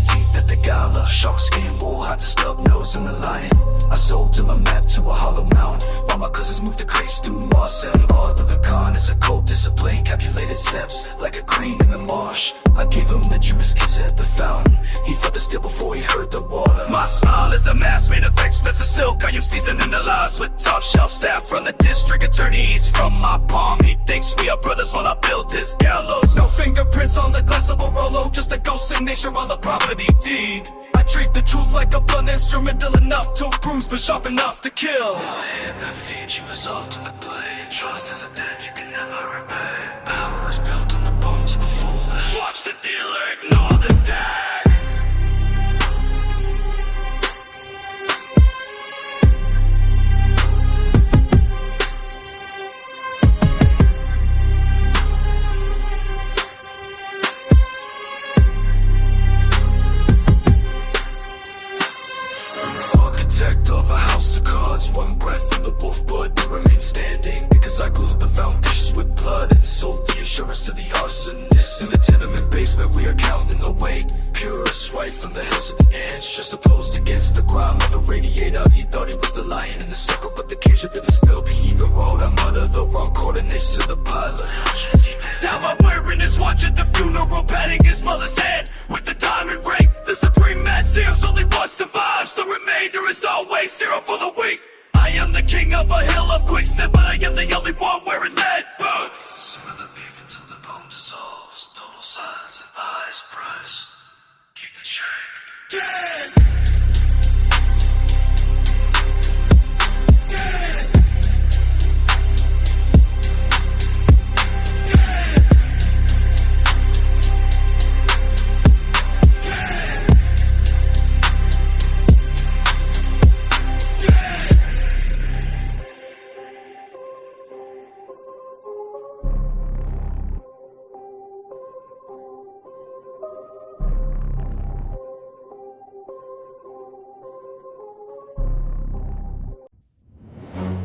teeth at the gala. Shark skin, wool, hides a stub nose and the lion. I sold him a map to a hollow mound, while my cousins moved the crates through Marseille. All of the con is a cold discipline, calculated steps like a crane in the marsh. I gave him the Judas kiss at the fountain. He felt the still before he heard the water. My smile is a mask made of expensive silk. I am seasoning the lies with top shelf saffron. The district attorney eats from my palm. He thinks we are brothers when I built his gallows. No fingerprints on the glass of a Rolo, just a ghost signature on the property deed. I treat the truth like a blunt, instrumental enough to bruise, but sharp enough to kill. Your hand that feeds you is ultimate blade. Trust is a debt you can never repay. Power is built on the bones of the foolish. Watch the dealer ignore the dag. Of a house of cards, one breath in the wolf blood to remain standing. Because I glued the foundations with blood and sold the insurance to the arsonist. In the tenement basement we are counting the weight. Purest white from the hills of the ants, just opposed against the grime of the radiator. He thought he was the lion in the circle, but the cage of it is built. He even wrote I muttered the wrong coordinates to the pilot. Now I'm wearing his watch at the funeral, patting his mother's head with the diamond ring. The supreme man seals, only one survives. The remainder is always zero for the weak. I am the king of a hill of quicksand, but I am the only one wearing lead boots. Simmer the beef until the bone dissolves. Total silence at the highest price. Keep the chain. Dead! Dead!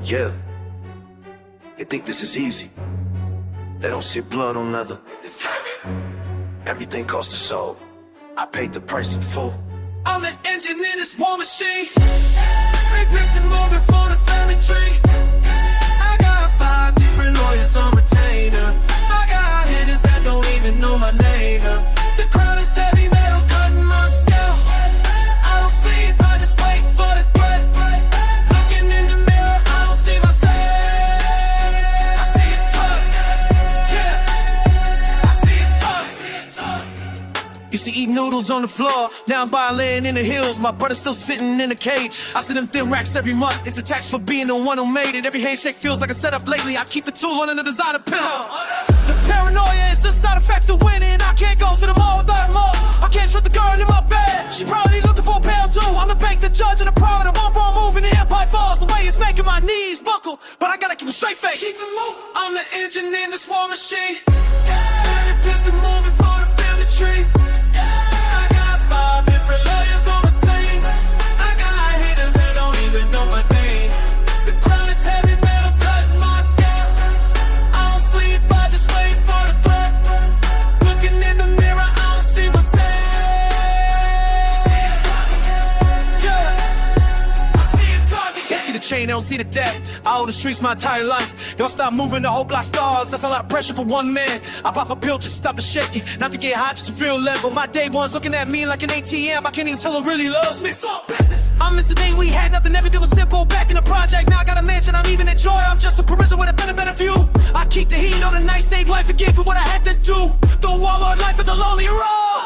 Yeah, they think this is easy. They don't see blood on leather. It's heavy. Everything costs a soul. I paid the price in full. I'm the engine in this war machine. Big piston moving for the family tree. I got 5 different lawyers on retainer. I got hitters that don't even know my name. The crown is heavy metal cutting my scalp. I don't sleep, I just wait for the threat. Looking in the mirror, I don't see myself. I see it tuck, yeah. I see it tuck. Used to eat noodles on the floor, now I'm violating in the hills. My brother's still sitting in a cage. I send them thin racks every month. It's a tax for being the one who made it. Every handshake feels like a setup lately. I keep the tool on the designer pillow. The paranoia is the side effect of winning. I can't go to the mall without a mall. I can't trust the girl in my bed. She probably looking for a pail too. I'm the bank, the judge, and the proud. I'm on wrong move and the empire falls. The way it's making my knees buckle, but I gotta keep a straight face. Keep it moving. I'm the engine in this war machine. Every piston moving for the family tree. I got 5 different lawyers on the team. I got hitters that don't even know my name. The crown is heavy metal cutting my scalp. I don't sleep, I just wait for the threat. Looking in the mirror, I don't see myself. Yeah, I see it target. They see the chain, they don't see the debt. I owe the streets my entire life. If I stop moving, the whole block stars. That's a lot of pressure for one man. I pop a pill, just stop it shaking. Not to get hot, just to feel level. My day one's looking at me like an ATM. I can't even tell who really loves me. I'm Mr. Thing, we had nothing, everything was simple. Back in the project, now I got a mansion, I'm even enjoy. I'm just a prison with a better view. I keep the heat on a nice day, life forgive for what I had to do. The Walmart life is a lonely road.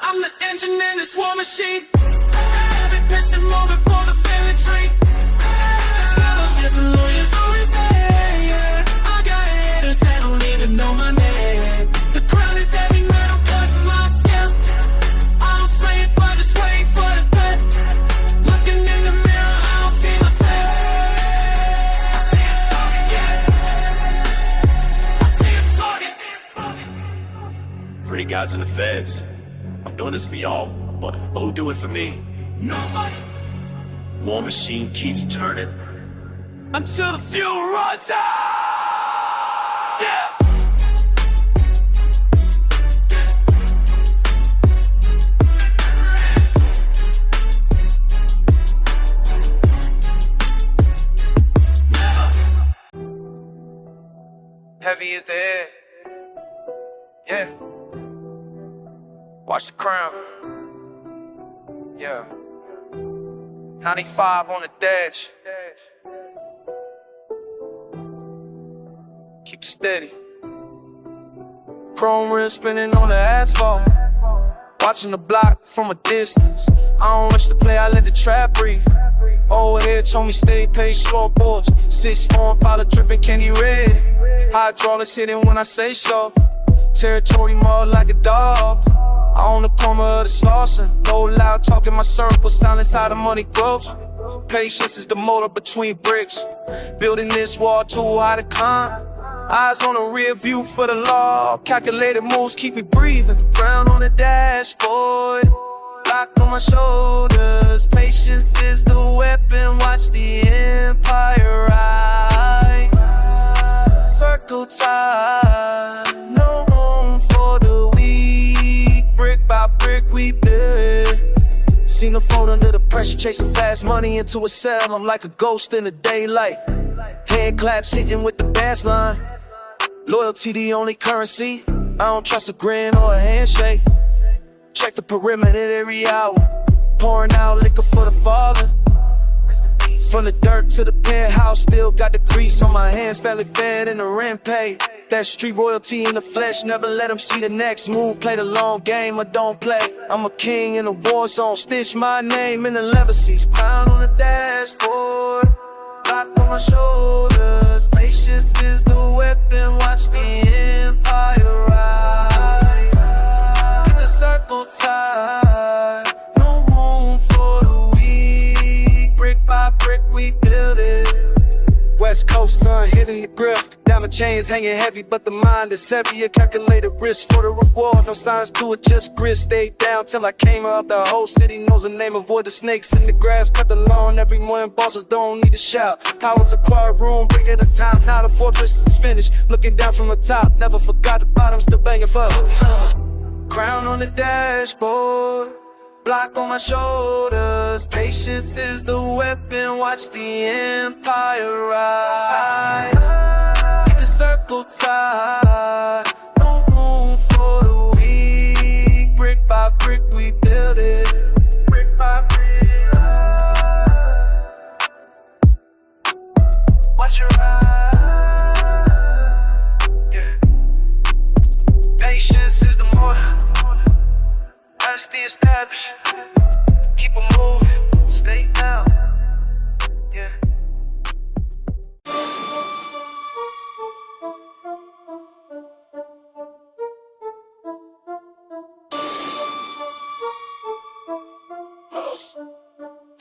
I'm the engine in this war machine. Every piston moving for the family tree. 5 different lawyers on retainer. Yeah. I got haters that don't even know my name. The crown is heavy metal cutting my scalp. I don't sleep, I just wait for the threat. Looking in the mirror, I don't see myself. I see a target, yeah. I see a target. Free guys in the feds. I'm doing this for y'all, but who do it for me? Nobody. War machine keeps turning until the fuel runs out. Yeah. Heavy is the head. Yeah. Watch the crown. Yeah. 95 on the dash. Keep it steady. Chrome rim spinning on the asphalt. Watching the block from a distance. I don't rush to play, I let the trap breathe. Old head told me stay paid, scoreboards. 6'4" Impala dripping candy red. Hydraulics hitting when I say so. Territory more like a dog. I own the corner of the Slauson. Low loud talking my circle, silence how the money grows. Patience is the motor between bricks. Building this wall too high to climb. Eyes on the rear view for the law. Calculated moves keep me breathing. Ground on the dashboard, block on my shoulders. Patience is the weapon, watch the empire rise. Circle time, no room for the weak. Brick by brick we build. Seen the phone under the pressure, chasing fast money into a cell. I'm like a ghost in the daylight. Head claps hitting with the bass line. Loyalty the only currency. I don't trust a grin or a handshake. Check the perimeter every hour. Pouring out liquor for the father. From the dirt to the penthouse, still got the grease on my hands. Family fed and the rent paid. That street royalty in the flesh, never let them see the next move. Play the long game or don't play. I'm a king in a war zone. Stitch my name in the leather seats. Crown on the dashboard, block on my shoulders. Patience is the weapon, watch the empire rise. Get the circle tight, no room for the weak. Brick by brick we build it. West Coast sun hitting the grill. Diamond chains hanging heavy, but the mind is heavy. A calculated risk for the reward. No signs to it, just grit. Stayed down till I came up. The whole city knows the name. Avoid the snakes in the grass. Cut the lawn every morning. Bosses don't need to shout. Cowards acquire room, break at a time. Now the fortress is finished. Looking down from the top. Never forgot the bottom, still banging for. Crown on the dashboard, block on my shoulders. Patience is the weapon, watch the empire rise. Keep the circle tight, no room for the weak. Brick by brick we build it. Brick by brick. Watch your eyes. Yeah. Patience is the motor. That's the established. Keep on moving, stay down. Yeah.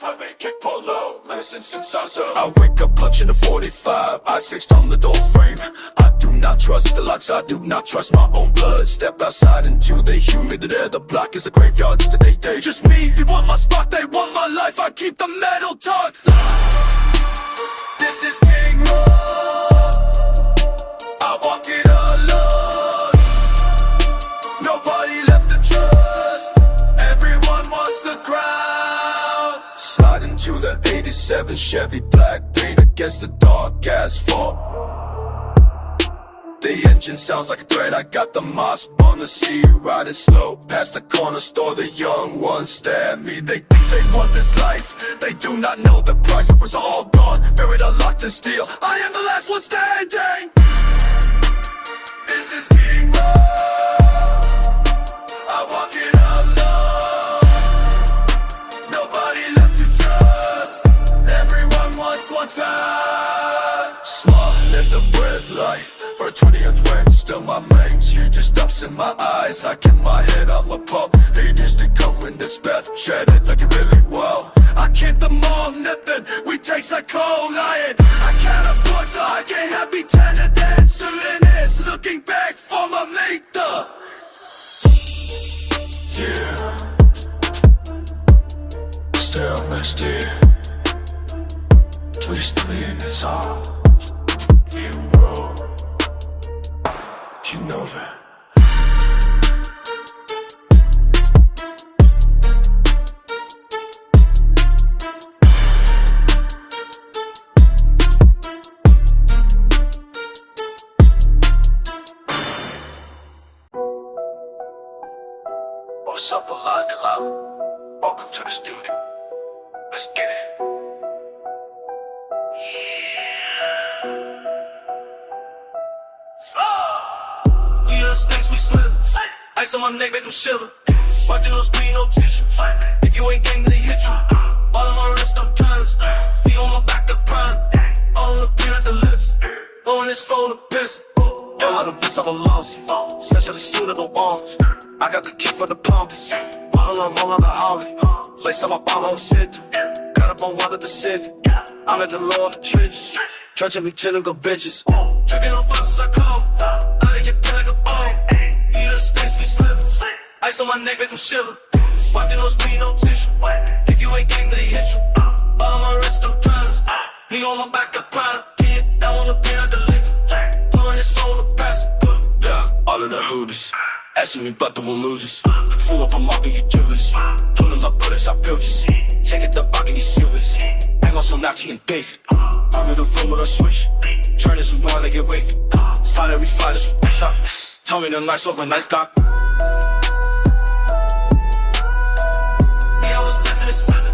I make kick polo, medicine since I was young. I wake up clutching a 45, eyes fixed on the door frame. I do not trust the locks, I do not trust my own blood. Step outside into the humid air, the block is a graveyard today. Just me, they want my spot, they want my life, I keep the metal taut. This is King Road, I walk it alone. Nobody left to trust, everyone wants the crown. Slide into the 87 Chevy black paint against the dark asphalt. The engine sounds like a threat, I got the Moss on the sea, riding slow past the corner store. The young ones stare at me, they think they want this life. They do not know the price, it was all gone, buried or locked in steel. I am the last one standing. This is King Road, I walk it alone. Nobody left to trust, everyone wants one time. Small, lift the breath light. We're 20 and when still my mains. You just stops in my eyes. I keep my head on my pump. They used to come when it's best. Shred it like it really well. I keep them all nipping. We taste like cold iron. I can't afford to, I can't have me tender than souvenirs. Looking back for my maker. Yeah. Still next year. Please clean this all. You roll. You know that. what's up, Alak? Welcome to the studio. Let's get it. We the snakes, we slither. Ice on my neck, make them shiver. Watching those clean, no tissue. If you ain't gang, then they hit you. All on my wrist, I'm turners. We on my back, the prime. All on the pin at the lips. Blowing this phone, the piss. Yo, let them piss, I'm a loss. Essentially suit of the walls. I got the key for the pump. Roll on the Harley. Place on my bomb, I'm sitting. Got up on one of the city. I'm at the low of the trenches. Trenching me, chillin' go bitches. Drinking on faucets, I come. I didn't get paid like a bone. You the snakes, we slither. Ice on my neck, make them shiver. Wiping those clean, no tissue. If you ain't gang, then they hit you. All on my wrist, I'm trying. He on my back, I pride. Pin down on the pin at the liquor. Pulling this phone, the pass. Yeah, all of the hooters. Asking me about the losers. Full up, I'm mopping your jewelers. Pulling my bullets, I pilchers. Taking the bucket, these silvers. Hang on some Nazi and beef. I'm in the room with a switch. Turn this one, I get weight. Slide every fly, this shot. Tell me the nice over nice cock. Yeah, I was left in the slither.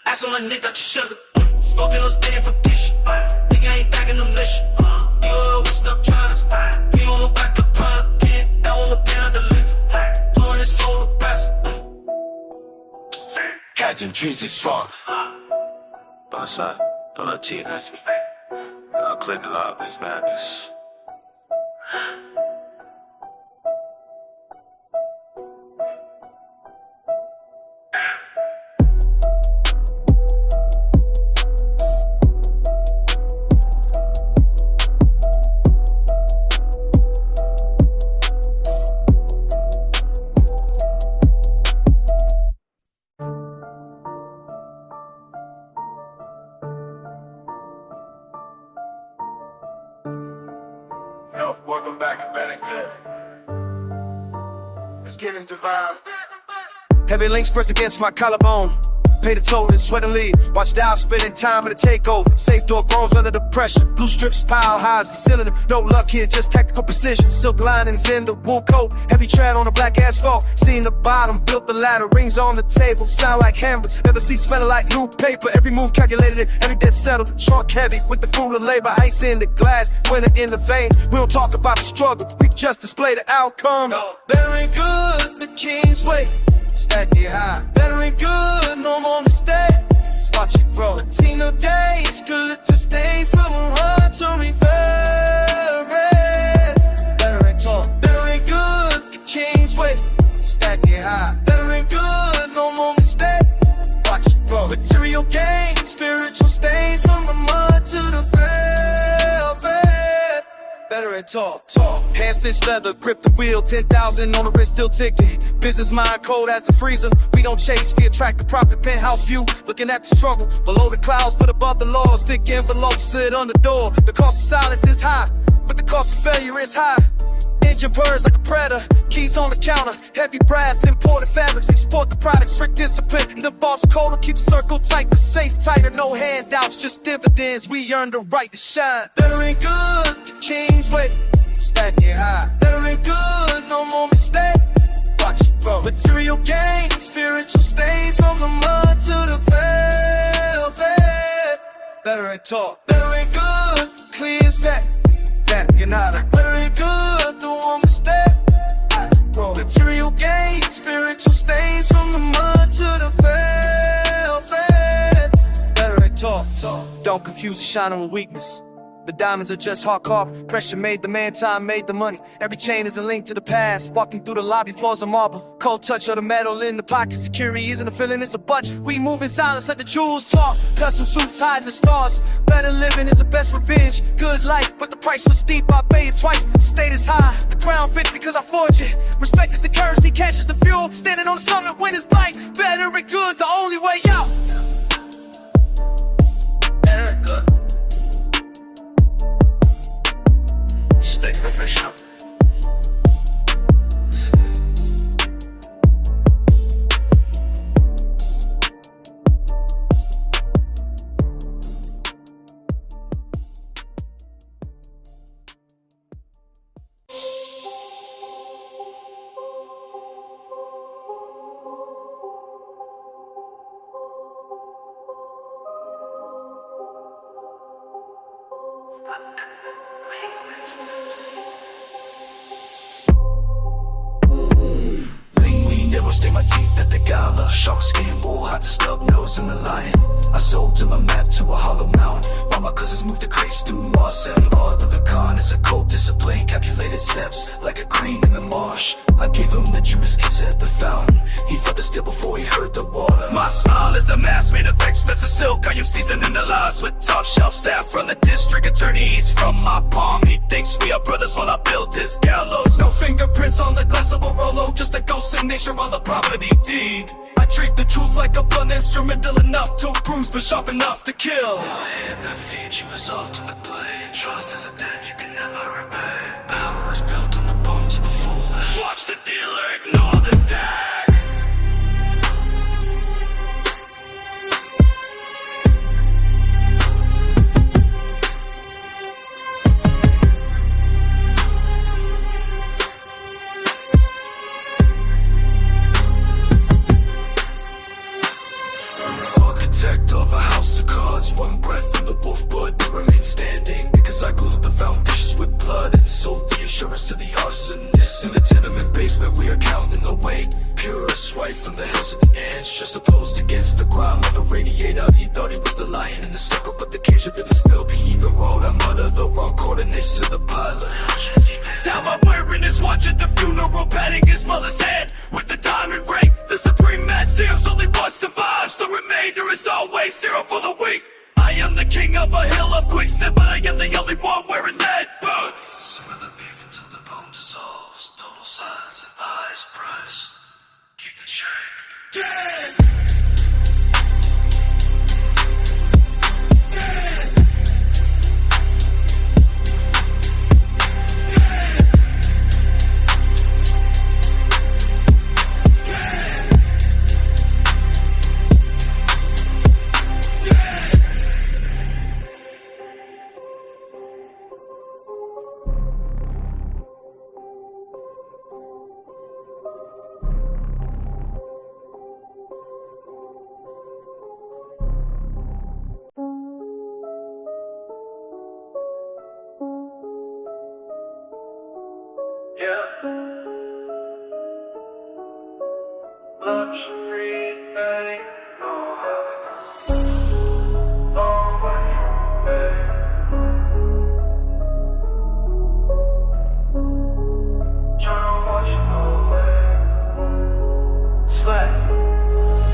Ass on my neck, got your sugar. Smoking those damn for dish. Nigga ain't back in the mission. You always stuck trying. We on the back of prime. Pin down on the pin at the lift. Blowing this phone, the pass. Cats and dreams, they strong. By side, don't let T ask me. I'll click a lot of these madness. Yo, welcome back to Better Good. Let's get into vibe. Heavy links press against my collarbone. Pay the toll and sweat and leave. Watch Dow spending time in the takeover. Safe door bones under the pressure. Blue strips pile high as the cylinder. No luck here, just tactical precision. Silk linings in the wool coat. Heavy tread on the black asphalt. Seen the bottom, built the ladder. Rings on the table, sound like hammers. Leather seat smelling like new paper. Every move calculated, every debt settled. Trunk heavy with the fool of labor. Ice in the glass, winter in the veins. We don't talk about the struggle, we just display the outcome. Better ain't good, the king's way. Stack it high. Better ain't good, no more mistakes. Watch it grow. Latino days, could just stay from a heart to me very. Better ain't talk. Better ain't good, the king's way. Stack it high. Better ain't good, no more mistakes. Watch it grow. Material gain, spiritual stains from the mud to the velvet. Better ain't talk. Hand stitched leather, grip the wheel, 10,000 on the wrist, still ticking. Business mind cold as the freezer. We don't chase, we attract the profit. Penthouse view, looking at the struggle. Below the clouds, but above the laws. Thick envelopes sit on the door. The cost of silence is high, but the cost of failure is high. Engine birds like a predator, keys on the counter. Heavy brass, imported fabrics, export the product. Strict discipline, the boss code will keep the circle tight. The safe tighter, no handouts, just dividends. We earn the right to shine. Better ain't good, the king's way. Stack it high. Better ain't good, no more mistakes. Watch it grow. Material gain, spiritual stains from the mud to the velvet. Better ain't talk. Better ain't good, clear as that. You're not a better ain't good, no more mistake. Material gain, spiritual stains from the mud to the velvet. Better ain't talk. Don't confuse the shine with weakness. The diamonds are just hard carved. Pressure made the man, time made the money. Every chain is a link to the past. Walking through the lobby, floors of marble. Cold touch of the metal in the pocket. Security isn't a feeling, it's a budget. We move in silence, let the jewels talk. Custom suits hiding the stars. Better living is the best revenge. Good life, but the price was steep. I pay it twice. Status high. The crown fits because I forge it. Respect is the currency, cash is the fuel. Standing on the summit when it's light. Better and good, the only way out. Better and good. Stay professional. shame my teeth at the gala. Shark skin, wool, hot to stub nose and the lion. I sold him a map to a hollow mound. While my cousins moved the crates through Marseille. All of the con is a cold discipline. Calculated steps like a crane in the marsh. I gave him the Judas kiss at the fountain. He felt the still before he heard the water. My smile is a mask made of expensive silk. I am seasoning the lies with top shelf saffron. The district attorney eats from my palm. He thinks we are brothers while I built his gallows. No fingerprints on the glass of a Rolo, just a ghost signature on the property deed. I treat the truth like a blunt instrumental enough to bruise but sharp enough to kill. Your hand that feeds you is ultimate play. Trust is a debt you can never repay. Power is built on the bones of the foolish. Watch the dealer ignore the dag. Of a house of cards, one breath from the wolf bud to remain standing. Because I glued the foundations with blood and sold the insurance to the arsonist. In the tenement basement we are counting the weight. Purest right from the hills of the ants, just opposed against the grime of the radiator. He thought he was the lion in the circle, but the cage up in his milk. He even wrote, I mutter the wrong coordinates to the pilot. Now I'm wearing his watch at the funeral, patting his mother's head with the diamond ring. The supreme man seals, only one survives. The remainder is always zero for the weak. I am the king of a hill of quicksand, but I am the only one wearing lead boots. Simmer the beef until the bone dissolves. Total silence at the highest price. Keep the chain. Dead! Dead! Luxury thing,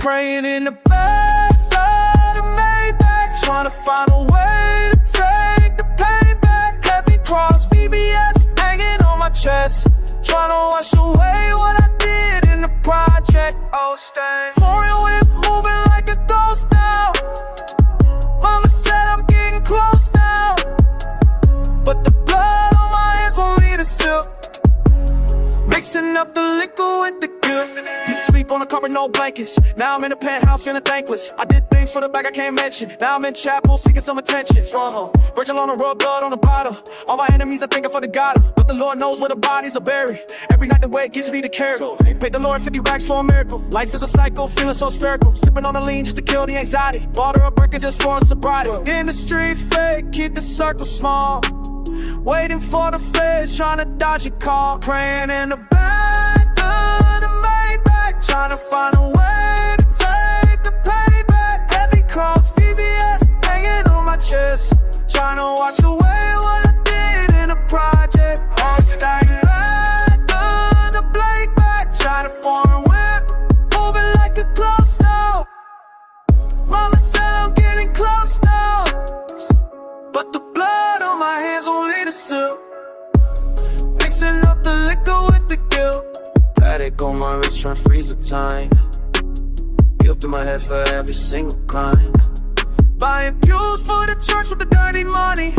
praying in the back of the Maybach, trying to find a way to take the pain back. Heavy cross, VBS hanging on my chest, trying to wash away what I did in the project. Oh, stain. Foreign whip moving like a ghost now. Mama said I'm getting close now, but the blood on my hands won't lead us up. Mixing up the liquor with the guilt. Sleep on the carpet, no blankets. Now I'm in a penthouse feeling thankless. I did things for the back I can't mention. Now I'm in chapel seeking some attention. Virgil on the rub, blood on the bottle. All my enemies are thinking for the God, but the Lord knows where the bodies are buried. Every night the way gives me the carry. Paid the Lord 50 racks for a miracle. Life is a cycle, feeling so spherical. Sipping on the lean just to kill the anxiety. Bought her a Birkin just for sobriety. In the street fake, keep the circle small. Waiting for the feds, trying to dodge a call. Praying in the back of the Maybach, trying to find a way to take the payback. Heavy cross, VBS hanging on my chest, trying to wash away what I did in a project. All staying back of the blade back, trying to foreign whip, moving like a close now. Mama said I'm getting close now, but the blood on my hands won't lead us up. Mixing up the liquor with the guilt. Paddock on my wrist, trying to freeze the time. Guilt in my head for every single crime. Buying pews for the church with the dirty money.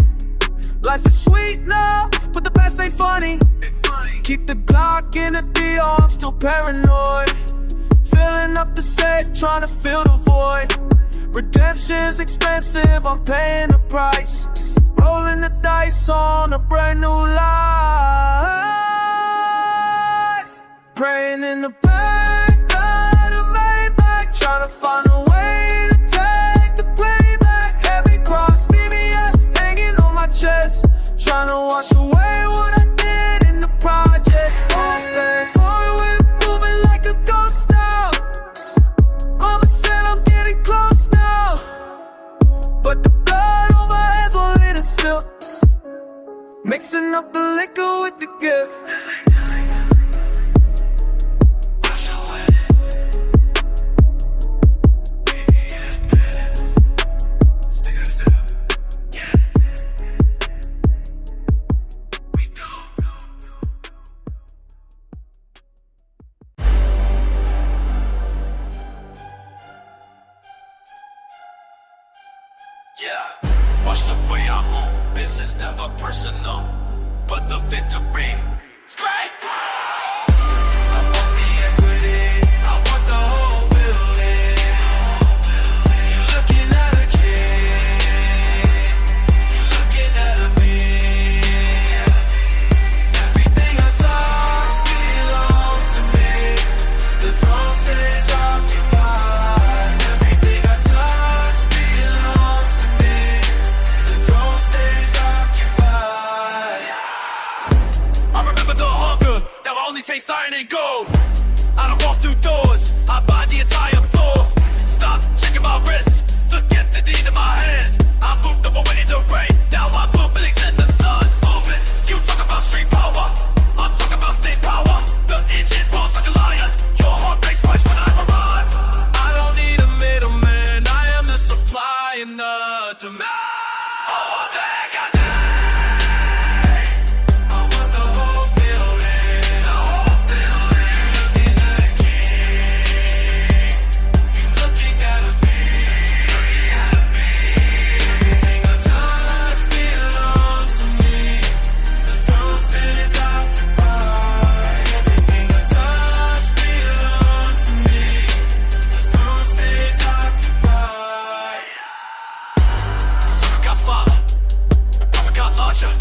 Life is sweet now, but the past ain't funny. Keep the Glock in the DR, I'm still paranoid. Filling up the safe, trying to fill the void. Redemption's expensive, I'm paying the price. Rolling the dice on a brand new life. Praying in the back of the Maybach, trying to find a way to take the playback. Heavy cross, VBS hanging on my chest, trying to wash away what I did in the project. All stay forward, moving like a ghost now. this is never personal, but the victory is great. I want the equity, I want the whole building. You're looking at a king, you're looking at a me. Everything I touch belongs to me. The throne stays occupied. Everything I touch belongs to me. The throne stays occupied. I remember the hunger, now I only taste iron and gold. I don't walk through doors, I buy the entire floor. Stop checking my wrist, look at the deed in my hand. I moved them away in the rain, now I'm moving in the sun. Moving, you talk about street power, I'm talking about state power. The engine rolls like a lion, your heart breaks twice when I arrive. I don't need a middleman, I am the supply and the demand. Oh, that goddamn. I want the whole building, the whole building. Looking at a king, you looking at a me, looking at a me. Everything I touch belongs to me. The throne stays occupied. Everything I touch belongs to me. The throne stays occupied. Super got smaller, prophet got larger.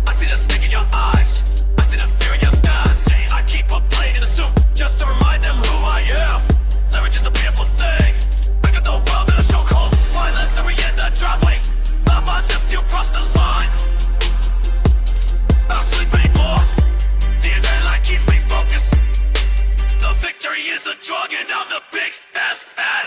I see the snake in your eyes, I see the fear in your stars. I keep a blade in a suit just to remind them who I am. Leverage is a beautiful thing, back at the world in a chokehold. Violence and we in the driveway, love us if you cross the line. I don't sleep anymore, the adrenaline keeps me focused. The victory is a drug and I'm the big ass addict.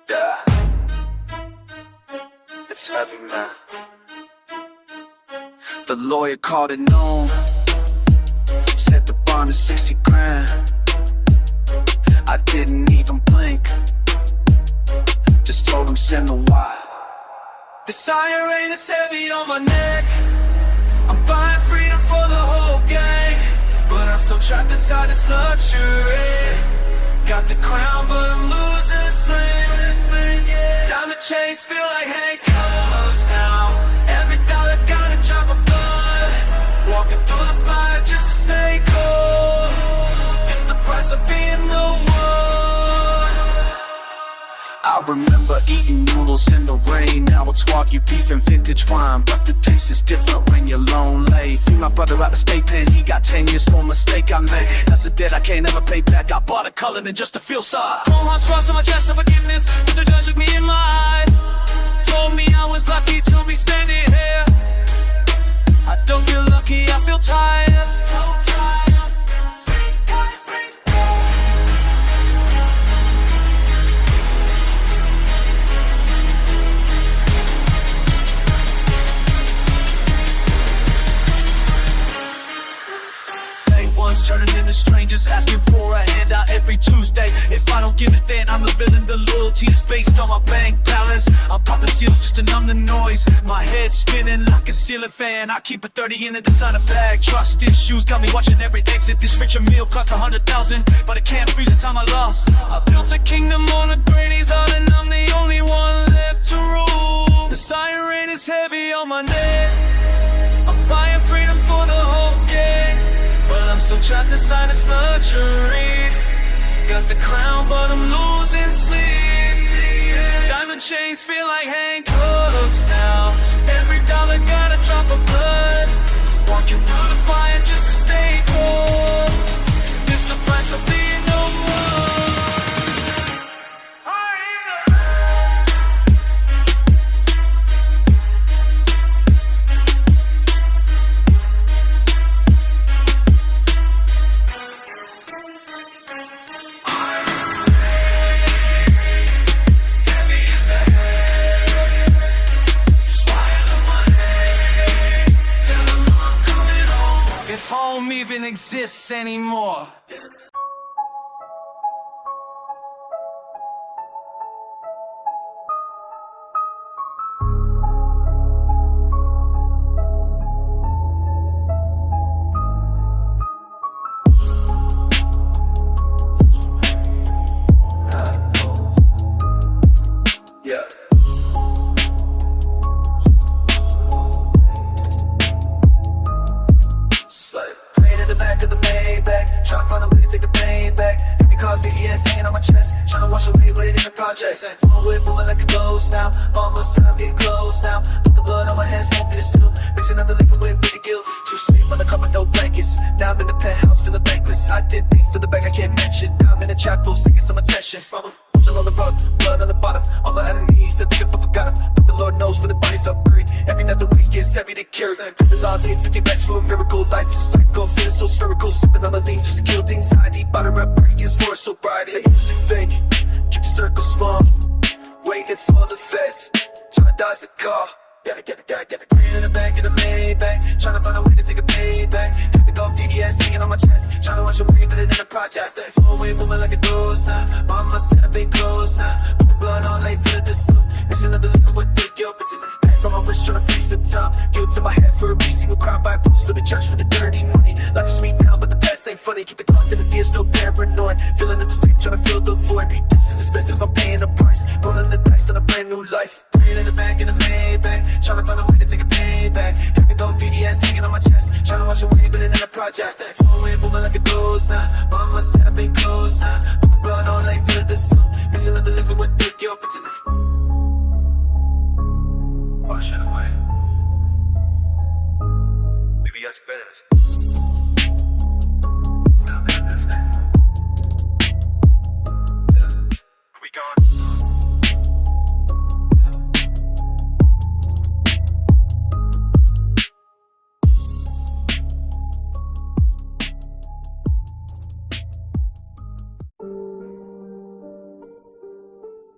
Yeah, it's heavy, man. The lawyer called it noon, said the bond is 60 grand. I didn't even blink, just told him send the wire. This iron is heavy on my neck, I'm buying freedom for the whole gang, but I'm still trapped inside this luxury. Got the crown, but I'm losing sling. Diamond chains feel like handcuffs now. Every dollar got a drop of blood. Walking through the fire just to stay cold. It's the price of being the one. I remember eating noodles in the rain. Now it's Wagyu beef and vintage wine, but the taste is different when you're lonely. Free my brother out the state pen, he got 10 years for a mistake I made. That's a debt I can't ever pay back. I bought a color than just to feel sorry. Chrome hearts crossed on my chest of forgiveness, but the judge looked me in my eyes, told me I was lucky to be standing here. I don't feel lucky, I feel tired. So tired. Turning into strangers, asking for a handout every Tuesday. If I don't give it, then I'm a villain. The loyalty is based on my bank balance. I'm popping seals just to numb the noise. My head's spinning like a ceiling fan. I keep a 30 in a designer bag. Trust issues got me watching every exit. This richer meal cost 100,000, but it can't freeze the time I lost. I built a kingdom on a Grady's heart, and I'm the only one left to rule. The siren is heavy on my neck, I'm buying freedom for the whole gang, but I'm still trapped inside this luxury. Got the crown, but I'm losing sleep. Diamond chains feel like handcuffs now. Every dollar got a drop of blood. Walking through the fire just to stay cold. It's the price of being no one. exists anymore. Yeah. Slide. Playing in the back of the Maybach, tryna find a way to take the pain back. Empty cars, VDS hanging on my chest, tryna wash away what it in the projects. Full whip moving like a ghost now, almost time getting close now. Put the blood on my hands, smoke it still. Mixing up the liquid with the guilt. Too sleep on the carpet, no blankets. Now I'm in the penthouse, feeling thankless. I did think for the bag I can't mention. Now I'm in the chapel, seeking some attention from him. On the rug, blood on the bottom. All my enemies said they could forgot them, but the Lord knows where the bodies are buried. Every night the week is heavy to carry. The law laid 50 bags for a miracle. Life is a cycle, feeling so spherical. Sipping on the lean just to kill the anxiety. Bottle rap is for so bright. They used to fake, keep the circle small. Waiting for the feds, tryna dodge the car. Gotta green in the back of the Maybach, tryna find a way to take a payback. Hit the golf VDS hanging on my chest, tryna watch a wave in the project. That four-way moving like a ghost now. Mama said I've been close now. Put the blood on late for the sun. It's another living with the guilt, but tonight back on my wrist tryna face the time. Guilt to my head for every single crime by boost for the church for the dirty money. Life is sweet now, but the past ain't funny. Keep the clock to the deal, still paranoid. Filling up the safe, tryna fill the void. This is expensive, I'm paying the price. Rolling the dice on a brand new life. Praying in the back of the Maybach, tryna find a way to take a payback. Happy go VDS hanging on my chest, tryna watch a wave in the project. That four-way moving like a ghost now. Mama said I've been close now. Put the blood on late for the sun. Mixing up the liquid with the guilt, but tonight Wash it away. Maybe that's better. Now that's next. We gone.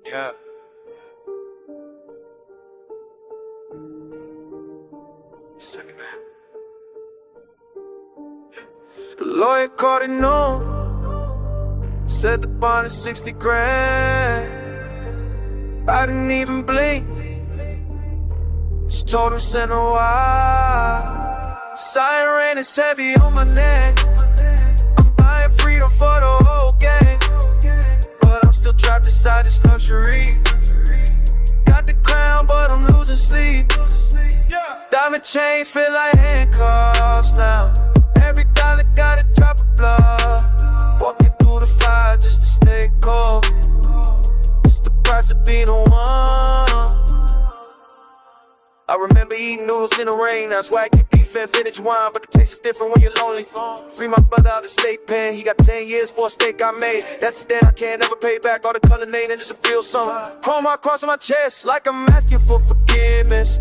Yeah. Second man. The lawyer called it noon. Said the bond is 60 grand. I didn't even blink. Just told him send a wire. Siren is heavy on my neck. I'm buying freedom for the whole gang, but I'm still trapped inside this luxury. Got the crown, but I'm losing sleep. Diamond chains feel like handcuffs now. Every dollar got a drop of blood. Walking through the fire just to stay cold. It's the price of being a one. I remember eating noodles in the rain. That's why I get beef and vintage wine, but the taste is different when you're lonely. Free my brother out of state pen. He got 10 years for a steak I made. That's the debt I can't never pay back. All the color name and just to feel something. Chrome heart crossing my chest like I'm asking for forgiveness.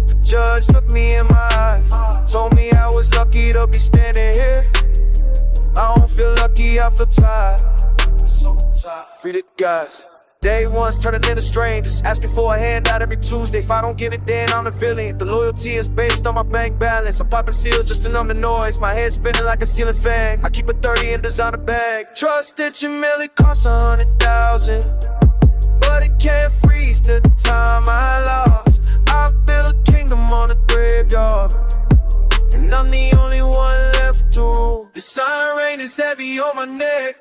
The judge looked me in my eyes, told me I was lucky to be standing here. I don't feel lucky, I feel tired. Free the guys. Day ones turning into strangers, asking for a handout every Tuesday. If I don't give it, then I'm the villain. The loyalty is based on my bank balance. I'm popping seals just to numb the noise. My head spinning like a ceiling fan. I keep a 30 in designer bag. Trust that your milli costs 100,000, but it can't freeze the time I lost. I built a kingdom on the graveyard, and I'm the only one left to rule. The siren is heavy on my neck.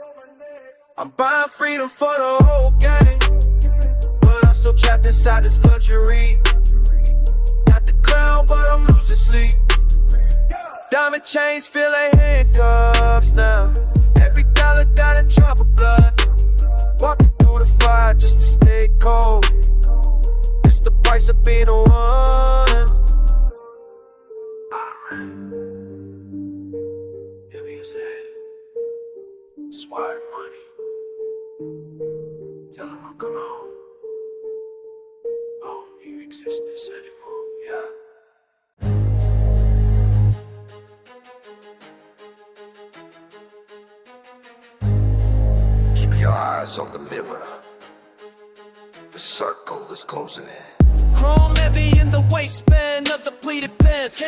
I'm buying freedom for the whole gang, but I'm still trapped inside this luxury. Got the crown, but I'm losing sleep. Diamond chains feel like handcuffs now. Every dollar got a drop of blood. Walking through the fire just to stay cold. It's the price of being a one. Heavy as head, just wired money. Tell him I'll come home. Oh, you exist this anymore, yeah. Keep your eyes on the mirror. The circle is closing in. Chrome heavy in the waistband of depleted pants.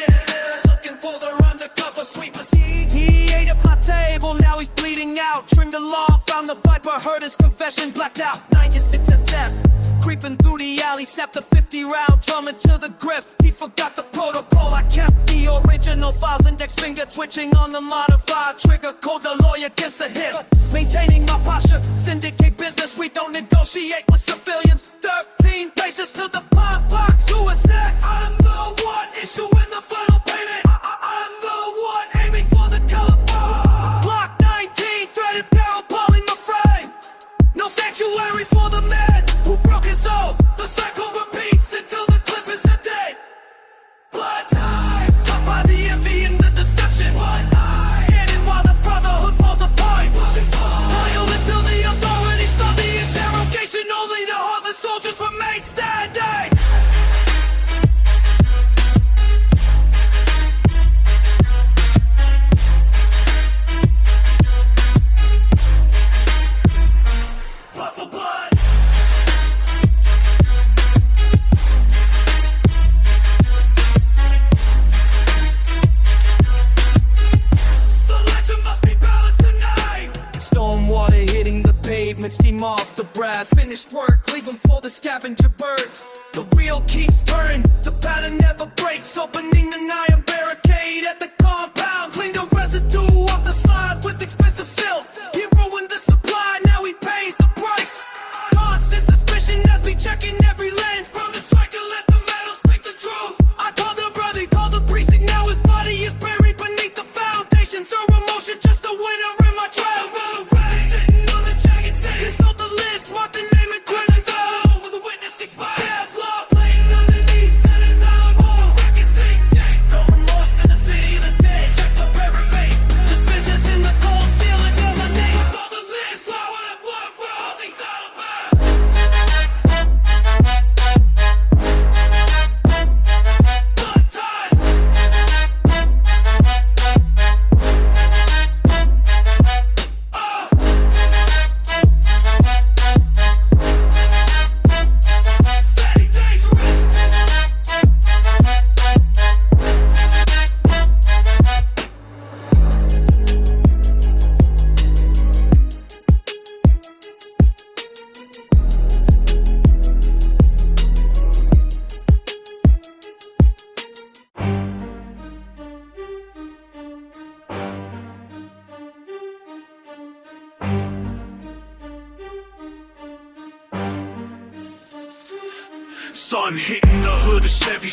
Looking for the undercover sweepers. He ate at my table, now he's bleeding out. Trimmed along, found the viper, heard his confession, blacked out. 96 SS, creeping through the alley, snapped a 50-round drum into the grip. He forgot the protocol, I kept the original files. Index finger twitching on the modified trigger. Called the lawyer against the hip. Maintaining my posture, syndicate business, we don't negotiate with civilians. 13 paces to the pop box, who is next? I'm the one issuing the final payment. I'm the one aiming for the color bar. Block 19, threaded barrel, balling my frame. No sanctuary for the man who broke his oath. The cycle repeats until the clip is empty. Blood ties, caught by the envy and the deception. Scanning while the brotherhood falls apart. Loyal until the authorities start the interrogation. Only the heartless soldiers remain standing. Blood for blood. The legend must be balanced tonight. Stormwater hitting the pavement, steam off the brass. Finished work, leave them for the scavenger birds. The wheel keeps turning, the pattern never breaks. Opening an iron barricade at the compound. Clean the residue off the slide with expensive silk. He ruined the supply, now he pays the price. Constant suspicion has me checking every lens. From the striker, let the metal speak the truth. I called the brother, he called the precinct. Now his body is buried beneath the foundation. Zero emotion, just a winner in my trial. Sitting on the jagged sand. Consult the list, mark the name and credits. With the witness expired. Kevlar playing underneath and his eyeball. Record sink dead. No remorse in the city of the dead. Check the pyramid. Just business in the cold steel and never name. Saw the list, saw what it was for all things all about. Blood ties. Steady dangerous. Sun hitting the hood of Chevy.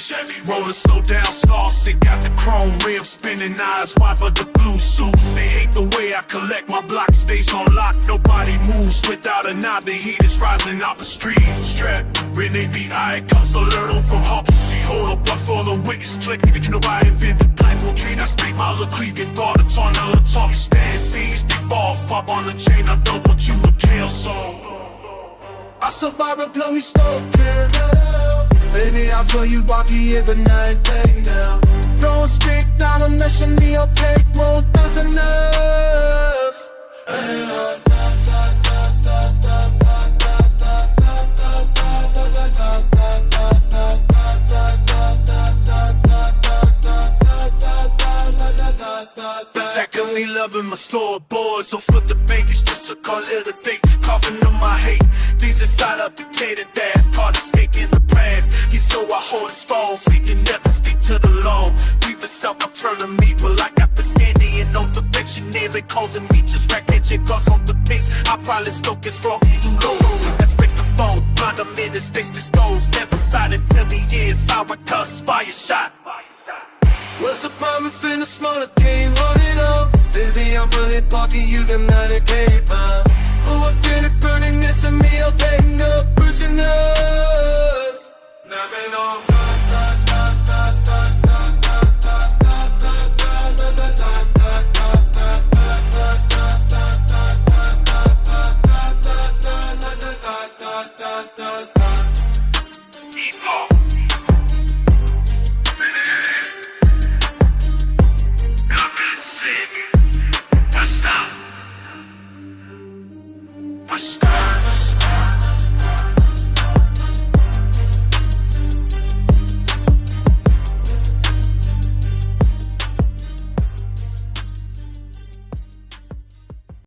Rolling slow down, saucy. Got the chrome rim spinning, eyes wide for the blue suits. They hate the way I collect, my block stays on lock. Nobody moves without a nod. The heat is rising off the street. Strap, when they be eye comes to learn from Hawkins. See, hold up, one for the witness click. Nigga, you know I invented Bible treat. I state my liquid, bar the ton of the talk. Stand seas, they fall, pop on the chain. I don't want you to kill, so I survive and blow me smoke, baby, I feel you walking in the night, day now. Throw a stick down a mission, the opaque mode does enough. Secondly, loving my store boys, so flip the babies just to call it a day. Coughing on my hate, these inside up the catered ass, caught a snake in the past. He's so I hold his phone, so he can never stick to the law. Leave the south, I'm turning me, but I got the standing on the dictionary, causing me just rack catching gloss on the pace. I probably stoke his frog, you low. Expect the phone, blind them in his face, disclosed. Never sight until the end, fire cuss, fire shot. Was a problem finna smaller, can't hold it up. Baby, I'm really talking, you can not a cape, Oh, I feel it burning, this and me, I'll take no prisoners. Stop.